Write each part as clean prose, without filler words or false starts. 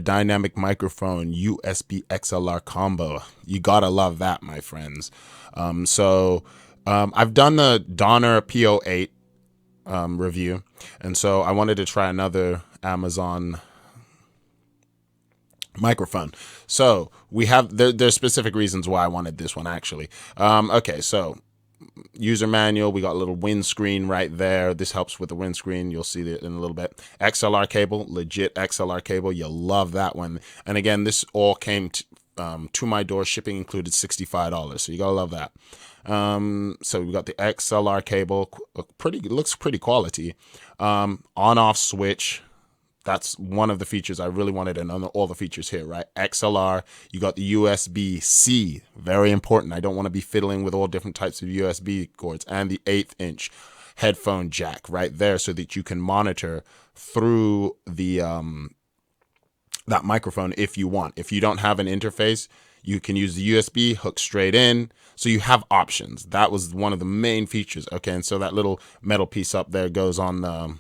dynamic microphone USB XLR combo. You gotta love that, my friends. I've done the Donner P08 review, and so I wanted to try another Amazon microphone. So we have there's specific reasons why I wanted this one actually. Okay, so user manual, we got a little windscreen right there. This helps with the windscreen. You'll see it in a little bit. XLR cable, legit XLR cable. You'll love that one. And again, this all came to my door. Shipping included $65. So you gotta love that. So we got the XLR cable. Looks pretty quality. On-off switch. That's one of the features I really wanted, and all the features here, right? XLR, you got the USB-C, very important. I don't want to be fiddling with all different types of USB cords, and the 1/8" headphone jack right there so that you can monitor through the that microphone if you want. If you don't have an interface, you can use the USB, hook straight in. So you have options. That was one of the main features. Okay, and so that little metal piece up there goes on the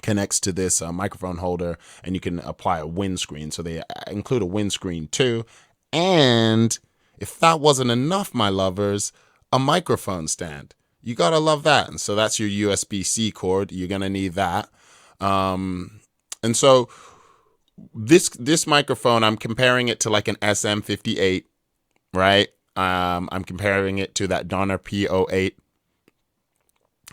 connects to this microphone holder, and you can apply a windscreen. So they include a windscreen too. And if that wasn't enough, my lovers, a microphone stand. You gotta love that. And so that's your USB-C cord. You're gonna need that. And so this microphone, I'm comparing it to like an SM58, right? I'm comparing it to that Donner P08.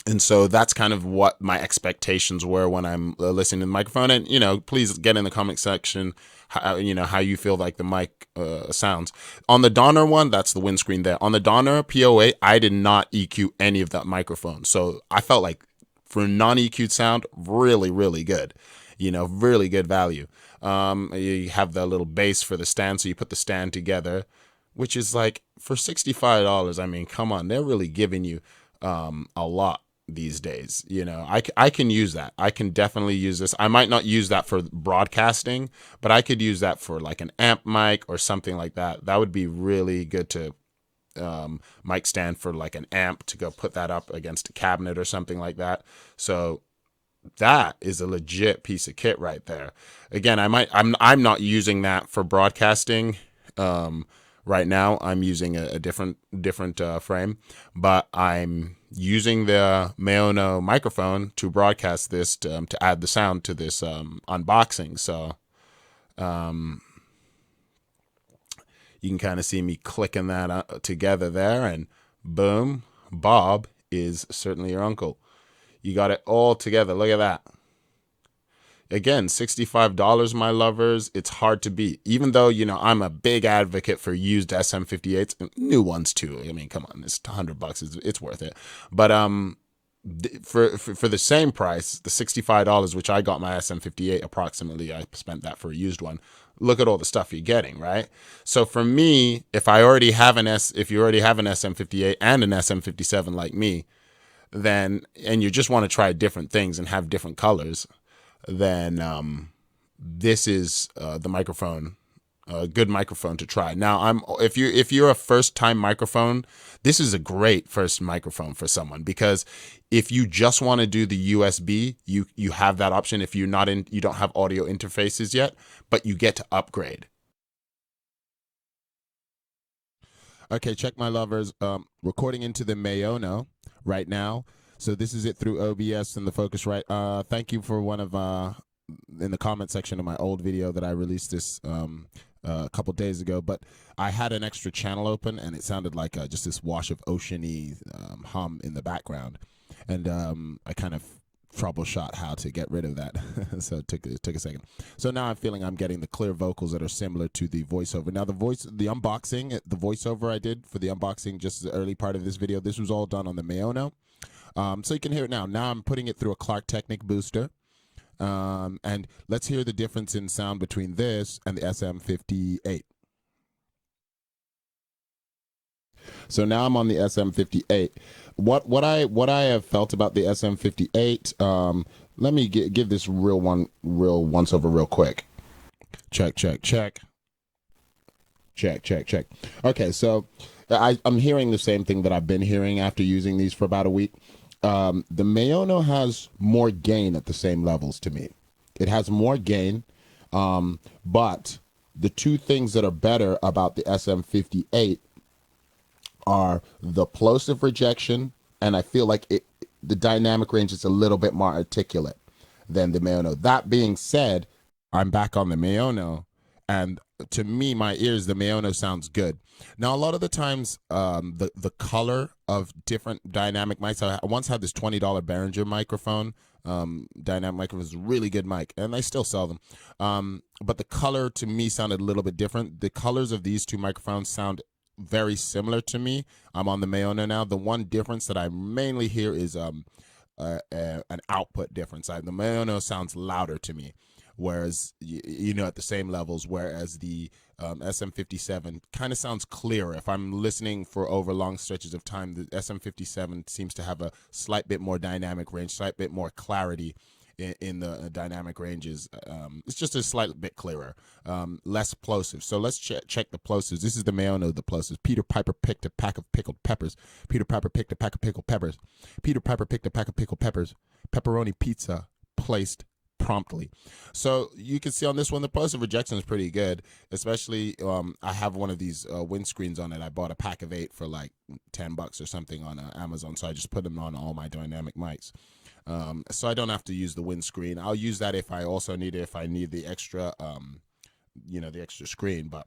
And so that's kind of what my expectations were when I'm listening to the microphone. And, please get in the comment section, how you feel like the mic sounds. On the Donner one, that's the windscreen there. On the Donner P08, I did not EQ any of that microphone. So I felt like for non-EQ'd sound, really, really good. Really good value. You have the little base for the stand. So you put the stand together, which is like for $65. I mean, come on, they're really giving you a lot these days. I can use that. I can definitely use this. I might not use that for broadcasting, but I could use that for like an amp mic or something like that. That would be really good to mic stand for like an amp, to go put that up against a cabinet or something like that. So that is a legit piece of kit right there. Again, I'm not using that for broadcasting. Right now I'm using a different frame, but I'm using the Maono microphone to broadcast this to add the sound to this unboxing. So you can kind of see me clicking that together there, and boom, Bob is certainly your uncle. You got it all together. Look at that. Again, $65, my lovers. It's hard to beat. Even though, I'm a big advocate for used SM58s, and new ones too. I mean, come on, it's $100. It's worth it. But for the same price, the $65, which I got my SM58 approximately, I spent that for a used one. Look at all the stuff you're getting, right? So for me, if you already have an SM58 and an SM57 like me, then, and you just want to try different things and have different colors, then this is the microphone, a good microphone to try. Now, if you're a first-time microphone, this is a great first microphone for someone, because if you just want to do the USB, you have that option. If you don't have audio interfaces yet, but you get to upgrade. Okay, check my lovers. Recording into the Maono right now. So this is it through OBS and the Focusrite. Thank you for one of in the comment section of my old video that I released this a couple days ago. But I had an extra channel open, and it sounded like just this wash of oceany hum in the background, and I kind of troubleshot how to get rid of that. So it took a second. So now I'm feeling I'm getting the clear vocals that are similar to the voiceover. Now the unboxing, the voiceover I did for the unboxing, just the early part of this video, this was all done on the Maono. So you can hear it now. Now I'm putting it through a Clark Technic booster. And let's hear the difference in sound between this and the SM58. So now I'm on the SM58. What I have felt about the SM58, let me give this real once over real quick. Check. Okay, so I'm hearing the same thing that I've been hearing after using these for about a week. The Maono has more gain at the same levels to me. It has more gain. But the two things that are better about the SM58 are the plosive rejection, and I feel like the dynamic range is a little bit more articulate than the Maono. That being said, I'm back on the Maono, and to me, my ears, the Maono sounds good. Now, a lot of the times, the color of different dynamic mics. I once had this $20 Behringer microphone. Dynamic microphone is a really good mic, and I still sell them. But the color to me sounded a little bit different. The colors of these two microphones sound very similar to me. I'm on the Maono now. The one difference that I mainly hear is an output difference. The Maono sounds louder to me, whereas at the same levels. Whereas the SM57 kind of sounds clearer. If I'm listening for over long stretches of time, the SM57 seems to have a slight bit more dynamic range, slight bit more clarity in the dynamic ranges. It's just a slight bit clearer, less plosive. So let's check the plosives. This is the Maono, the plosives. Peter Piper picked a pack of pickled peppers. Peter Piper picked a pack of pickled peppers. Peter Piper picked a pack of pickled peppers. Pepperoni pizza placed promptly. So you can see on this one, the plosive rejection is pretty good, especially I have one of these windscreens on it. I bought a pack of 8 for like $10 or something on Amazon. So I just put them on all my dynamic mics. So I don't have to use the windscreen. I'll use that if I also need it, if I need the extra, the extra screen. But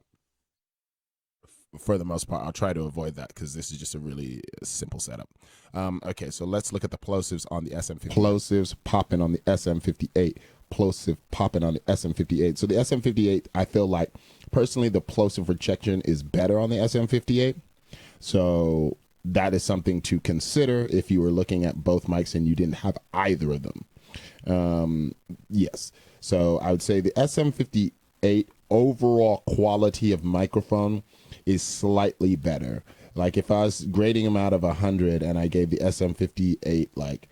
for the most part, I'll try to avoid that because this is just a really simple setup. Okay, so let's look at the plosives on the SM58. Plosives popping on the SM58. Plosive popping on the SM58. So the SM58, I feel like, personally, the plosive rejection is better on the SM58. So that is something to consider if you were looking at both mics and you didn't have either of them. Yes. So I would say the SM58 overall quality of microphone is slightly better. Like if I was grading them out of 100 and I gave the SM58 like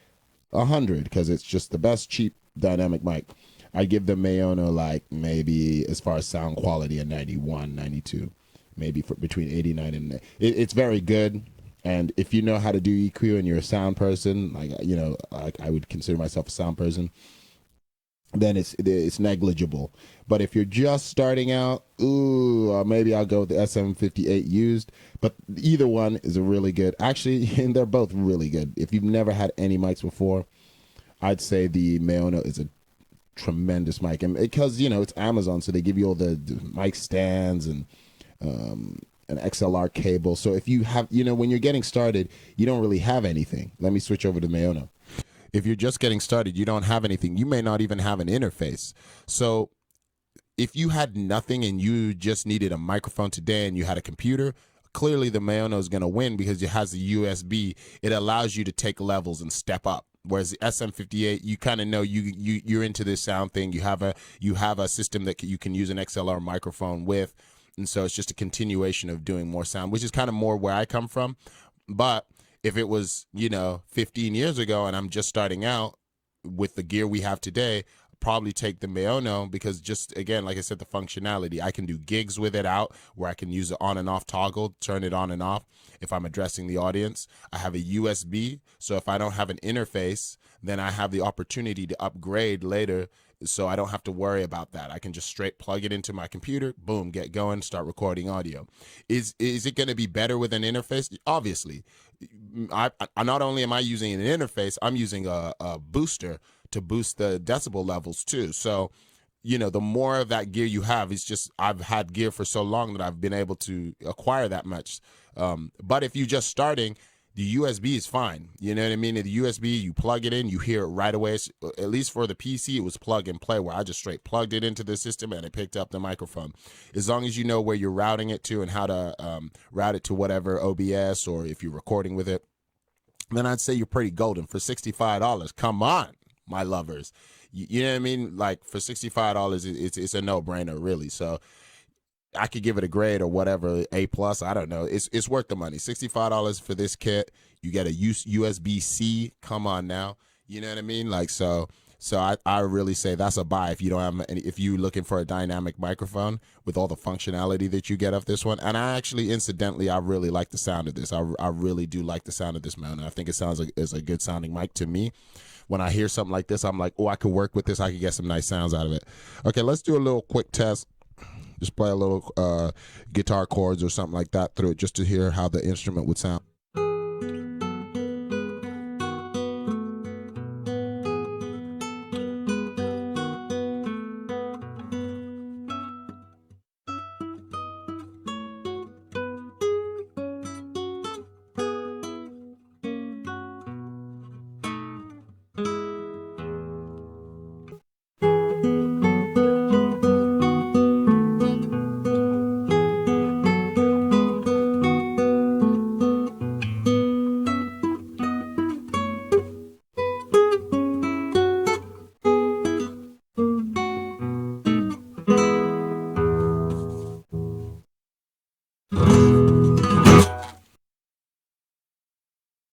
100 because it's just the best cheap dynamic mic, I give the Maono like maybe as far as sound quality a 91, 92, maybe for between 89 and it's very good. And if you know how to do EQ and you're a sound person, like I would consider myself a sound person, then it's negligible. But if you're just starting out, maybe I'll go with the SM58 used. But either one is a really good. Actually, they're both really good. If you've never had any mics before, I'd say the Maono is a tremendous mic, and because it's Amazon, so they give you all the mic stands and an XLR cable. So if you have, when you're getting started, you don't really have anything. Let me switch over to Maono. If you're just getting started, you don't have anything. You may not even have an interface. So if you had nothing and you just needed a microphone today and you had a computer, clearly the Maono is going to win because it has a USB. It allows you to take levels and step up. Whereas the SM58, you kind of know you're into this sound thing. You have a system that you can use an XLR microphone with. And so it's just a continuation of doing more sound, which is kind of more where I come from. But if it was, 15 years ago and I'm just starting out with the gear we have today, I'd probably take the Maono because just, again, like I said, the functionality. I can do gigs with it out where I can use the on and off toggle, turn it on and off if I'm addressing the audience. I have a USB, so if I don't have an interface, then I have the opportunity to upgrade later, so I don't have to worry about that. I can just straight plug it into my computer, boom, get going, start recording audio. Is it going to be better with an interface? Obviously. I not only am I using an interface, I'm using a booster to boost the decibel levels too. So, the more of that gear you have, it's just I've had gear for so long that I've been able to acquire that much. But if you're just starting, the USB is fine. You know what I mean? The USB, you plug it in, you hear it right away. At least for the PC, it was plug and play where I just straight plugged it into the system and it picked up the microphone. As long as you know where you're routing it to and how to route it to whatever OBS or if you're recording with it, then I'd say you're pretty golden for $65. Come on, my lovers. You know what I mean? Like for $65, it's a no-brainer, really. So I could give it a grade or whatever, A plus. I don't know. It's worth the money. $65 for this kit. You get a USB-C. Come on now. You know what I mean? Like, so So I really say that's a buy if you don't have any, if you're looking for a dynamic microphone with all the functionality that you get of this one. And I actually, incidentally, I really like the sound of this. I really do like the sound of this Maono. I think it sounds like it's a good sounding mic to me. When I hear something like this, I'm like, oh, I could work with this. I could get some nice sounds out of it. Okay, let's do a little quick test. Just play a little guitar chords or something like that through it just to hear how the instrument would sound.